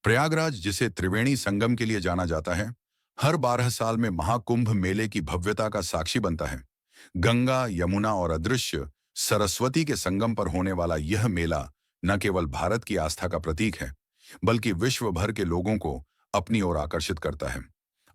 प्रयागराज, जिसे त्रिवेणी संगम के लिए जाना जाता है, हर 12 साल में महाकुंभ मेले की भव्यता का साक्षी बनता है। गंगा, यमुना और अदृश्य सरस्वती के संगम पर होने वाला यह मेला न केवल भारत की आस्था का प्रतीक है, बल्कि विश्व भर के लोगों को अपनी ओर आकर्षित करता है।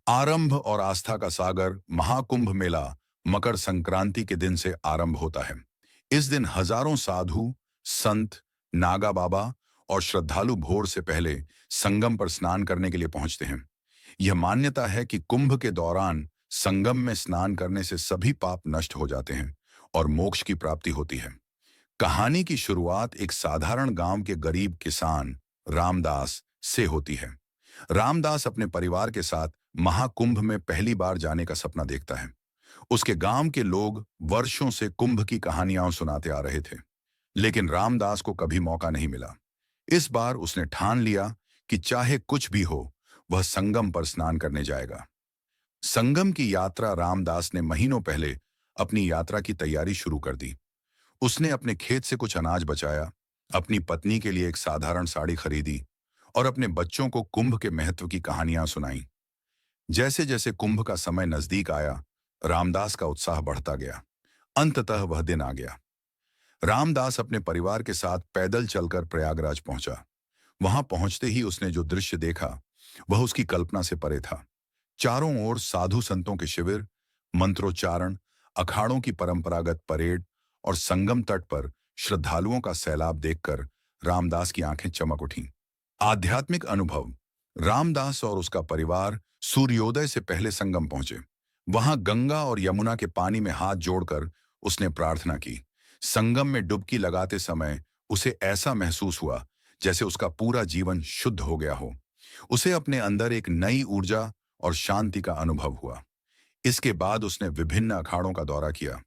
आरंभ और आस्था का सागर महाकुंभ मेला मकर संक्रांति के दिन से आरंभ होता है। इस दिन हजारों साधु, संत, नागा बाबा और श्रद्धालु भोर से पहले संगम पर स्नान करने के लिए पहुंचते हैं। यह मान्यता है कि कुंभ के दौरान संगम में स्नान करने से सभी पाप नष्ट हो जाते हैं और मोक्ष की प्राप्ति होती है। कहानी की शुरुआत एक साधारण गांव के गरीब किसान रामदास से होती है। रामदास अपने परिवार के साथ महाकुंभ में पहली बार जाने का सपना देखता है। उसके गांव के लोग वर्षों से कुंभ की कहानियां सुनाते आ रहे थे, लेकिन रामदास को कभी मौका नहीं मिला। इस बार उसने ठान लिया कि चाहे कुछ भी हो, वह संगम पर स्नान करने जाएगा। संगम की यात्रा रामदास ने महीनों पहले अपनी यात्रा की तैयारी शुरू कर दी। उसने अपने खेत से कुछ अनाज बचाया, अपनी पत्नी के लिए एक साधारण साड़ी खरीदी और अपने बच्चों को कुंभ के महत्व की कहानियां सुनाई। जैसे जैसे कुंभ का समय नजदीक आया, रामदास का उत्साह बढ़ता गया। अंततः वह दिन आ गया। रामदास अपने परिवार के साथ पैदल चलकर प्रयागराज पहुंचा। वहां पहुंचते ही उसने जो दृश्य देखा, वह उसकी कल्पना से परे था। चारों ओर साधु संतों के शिविर, मंत्रोच्चारण, अखाड़ों की परंपरागत परेड और संगम तट पर श्रद्धालुओं का सैलाब देखकर रामदास की आंखें चमक उठीं। आध्यात्मिक अनुभव। रामदास और उसका परिवार सूर्योदय से पहले संगम पहुंचे। वहां गंगा और यमुना के पानी में हाथ जोड़कर उसने प्रार्थना की। संगम में डुबकी लगाते समय उसे ऐसा महसूस हुआ जैसे उसका पूरा जीवन शुद्ध हो गया हो। उसे अपने अंदर एक नई ऊर्जा और शांति का अनुभव हुआ। इसके बाद उसने विभिन्न अखाड़ों का दौरा किया।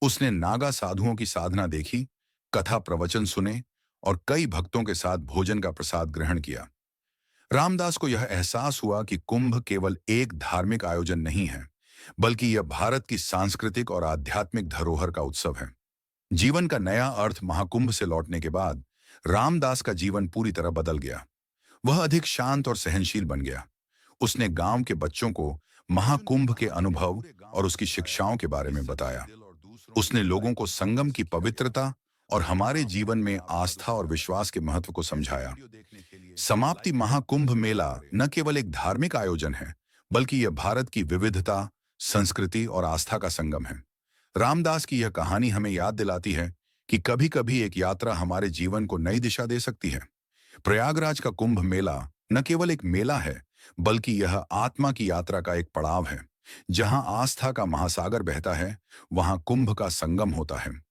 उसने नागा साधुओं की साधना देखी, कथा प्रवचन सुने और कई भक्तों के साथ भोजन का प्रसाद ग्रहण किया। रामदास को यह एहसास हुआ कि कुंभ केवल एक धार्मिक आयोजन नहीं है, बल्कि यह भारत की सांस्कृतिक और आध्यात्मिक धरोहर का उत्सव है। जीवन का नया अर्थ महाकुंभ से लौटने के बाद रामदास का जीवन पूरी तरह बदल गया। वह अधिक शांत और सहनशील बन गया। उसने गांव के बच्चों को महाकुंभ के अनुभव और उसकी शिक्षाओं के बारे में बताया। उसने लोगों को संगम की पवित्रता और हमारे जीवन में आस्था और विश्वास के महत्व को समझाया। समाप्ति। महाकुंभ मेला न केवल एक धार्मिक आयोजन है, बल्कि यह भारत की विविधता, संस्कृति और आस्था का संगम है। रामदास की यह कहानी हमें याद दिलाती है कि कभी-कभी एक यात्रा हमारे जीवन को नई दिशा दे सकती है। प्रयागराज का कुंभ मेला न केवल एक मेला है, बल्कि यह आत्मा की यात्रा का एक पड़ाव है। जहां आस्था का महासागर बहता है, वहां कुंभ का संगम होता है।